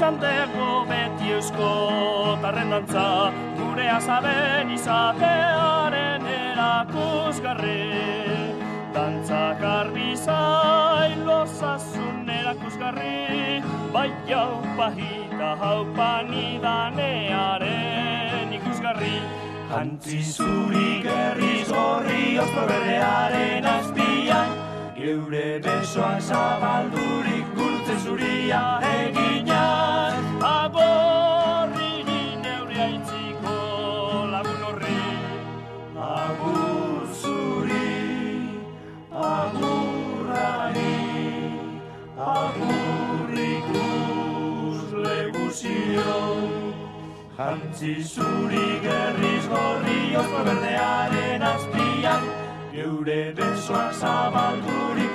izan dego beti eusko tarren dantza, gure azaben izatearen erakusgarri. Dantzak argi zain lozazun erakusgarri, bai haupa hita haupa nidanearen ikusgarri. Jantzi zuri gerriz gorri ozto berdearen azpian, geure besoan zabaldurik gurutze zuria eginak. Agorri neure aitziko lagun horri. Agur zuri, agurrari, agur ikusle guzion. Jantzi zuri gerriz gorri ozto berdearen azpian, geure besoak zabaldurik